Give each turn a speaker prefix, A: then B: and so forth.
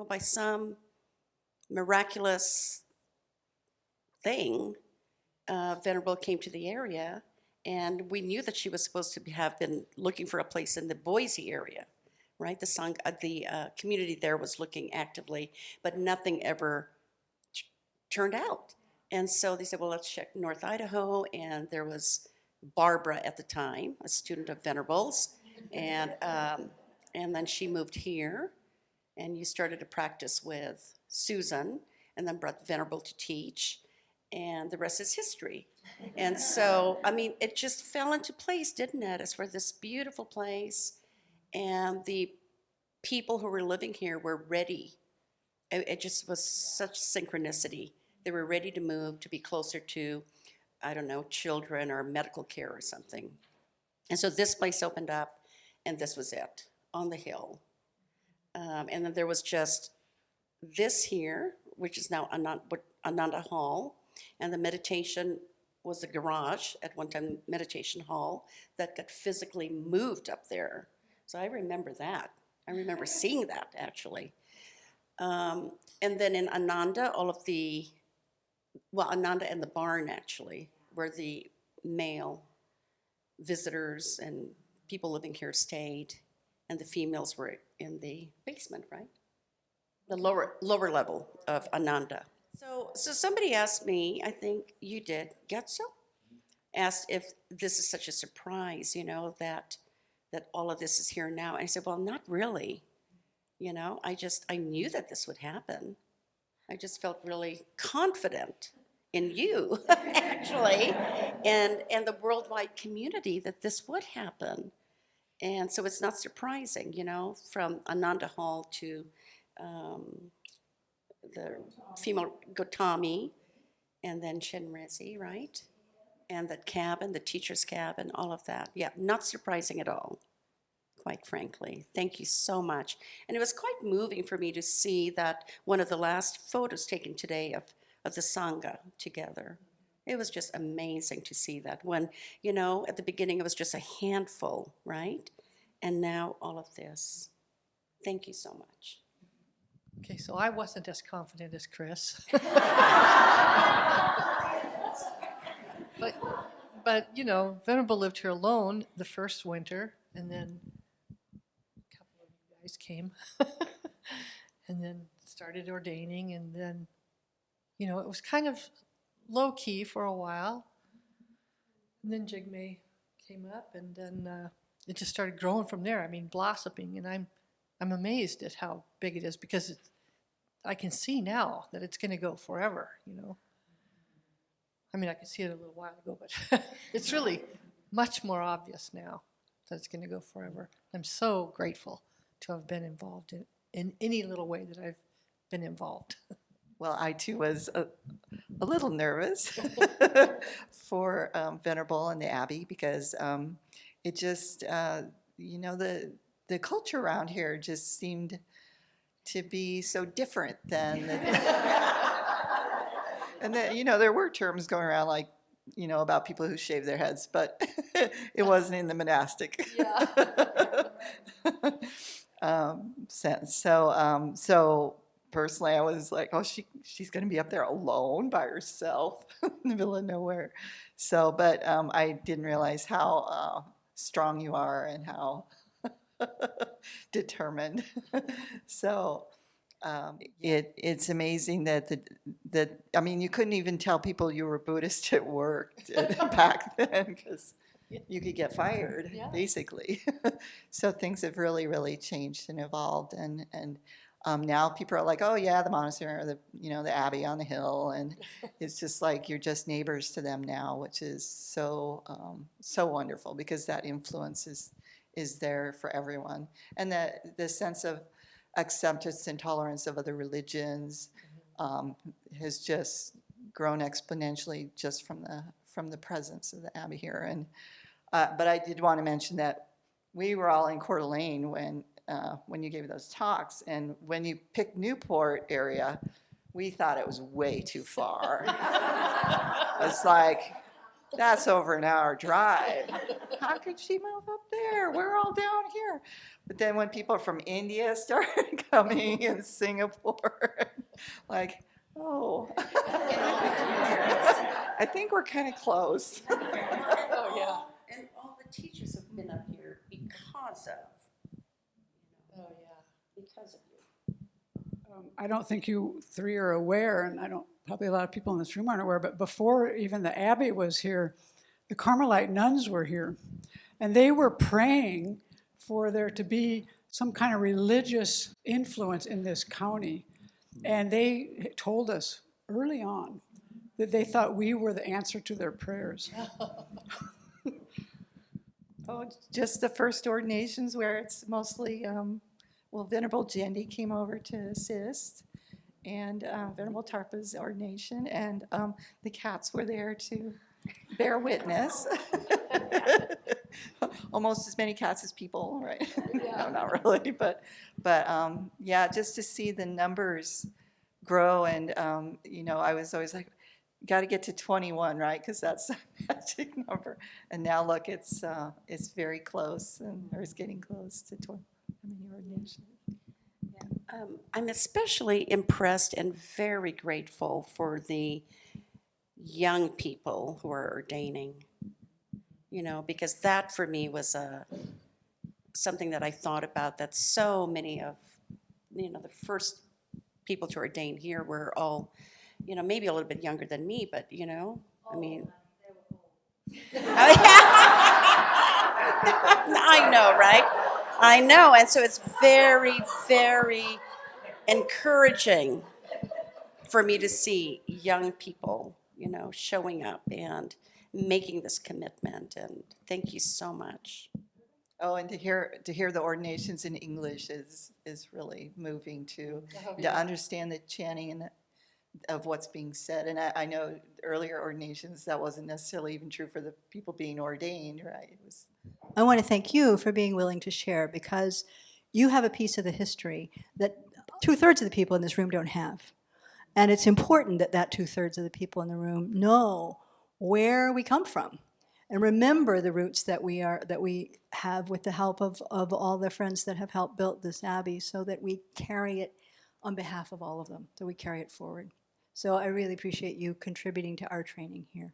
A: by some miraculous thing, Venerable came to the area, and we knew that she was supposed to have been looking for a place in the Boise area, right? The community there was looking actively, but nothing ever turned out. And so they said, well, let's check North Idaho, and there was Barbara at the time, a student of Venerable's, and then she moved here, and you started to practice with Susan, and then brought Venerable to teach, and the rest is history. And so, I mean, it just fell into place, didn't it? As for this beautiful place, and the people who were living here were ready. It just was such synchronicity. They were ready to move to be closer to, I don't know, children or medical care or something. And so this place opened up, and this was it, on the hill. And then there was just this here, which is now Ananda Hall, and the meditation was the garage, at one time meditation hall, that got physically moved up there. So I remember that. I remember seeing that, actually. And then in Ananda, Ananda and the barn, actually, where the male visitors and people living here stayed, and the females were in the basement, right? The lower level of Ananda. So somebody asked me, I think you did, Getso, asked if this is such a surprise, that all of this is here now. And I said, well, not really. I knew that this would happen. I just felt really confident in you, actually, and the worldwide community that this would happen. And so it's not surprising, from Ananda Hall to the female Gotami, and then Shenrezi, right? And the cabin, the teacher's cabin, all of that. Yeah, not surprising at all, quite frankly. Thank you so much. And it was quite moving for me to see that one of the last photos taken today of the Sangha together. It was just amazing to see that when, at the beginning it was just a handful, right? And now all of this. Thank you so much.
B: Okay, so I wasn't as confident as Chris. But Venerable lived here alone the first winter, and then a couple of you guys came, and then started ordaining, and then, it was kind of low-key for a while. And then Jigme came up, and then it just started growing from there. I mean, blossoming, and I'm amazed at how big it is, because I can see now that it's going to go forever, I mean, I could see it a little while ago, but it's really much more obvious now that it's going to go forever. I'm so grateful to have been involved in any little way that I've been involved.
C: Well, I too was a little nervous for Venerable and the Abbey, because it just, the culture around here just seemed to be so different than and then, there were terms going around like, about people who shave their heads, but it wasn't in the monastic sense. So personally, I was like, oh, she's going to be up there alone by herself in the middle of nowhere. So, but I didn't realize how strong you are and how determined. So it's amazing that I mean, you couldn't even tell people you were Buddhist at work back then, because you could get fired, basically. So things have really, really changed and evolved, and now people are like, oh yeah, the monastery, or the Abbey on the hill, and it's just like you're just neighbors to them now, which is so wonderful, because that influence is there for everyone, and the sense of acceptance and tolerance of other religions has just grown exponentially just from the presence of the Abbey here. And but I did want to mention that we were all in Coeur d'Alene when you gave those talks, and when you picked Newport area, we thought it was way too far. It's like, That's over an hour drive. How could she move up there? We're all down here. But then when people from India started coming and Singapore, like, oh, I think we're kind of close.
B: Oh, yeah.
A: And all the teachers have been up here because of,
B: Oh, yeah.
A: because of you.
D: I don't think you three are aware, and I don't, probably a lot of people in this room aren't aware, but before even the Abbey was here, the Carmelite nuns were here. And they were praying for there to be some kind of religious influence in this county. And they told us early on that they thought we were the answer to their prayers.
C: Oh, just the first ordinations where it's mostly, well, Venerable Jendi came over to assist, and Venerable Tarpa's ordination, and the cats were there to bear witness. Almost as many cats as people, right? No, not really, but yeah, just to see the numbers grow, and I was always like, got to get to 21, right? Because that's the magic number. And now look, it's very close, and or it's getting close to 20. How many ordinations?
A: I'm especially impressed and very grateful for the young people who are ordaining, because that for me was something that I thought about, that so many of, the first people to ordain here were all, maybe a little bit younger than me, but, I mean. I know, right? I know. And so it's very, very encouraging for me to see young people, showing up and making this commitment. And thank you so much.
C: Oh, and to hear the ordinations in English is really moving too.
B: Oh,
C: To
B: yeah.
C: understand the chanting of what's being said. And I know earlier ordinations, that wasn't necessarily even true for the people being ordained, right? It was.
E: I want to thank you for being willing to share, because you have a piece of the history that 2/3 of the people in this room don't have. And it's important that 2/3 of the people in the room know where we come from and remember the roots that we have with the help of all the friends that have helped build this Abbey, so that we carry it on behalf of all of them, so we carry it forward. So I really appreciate you contributing to our training here.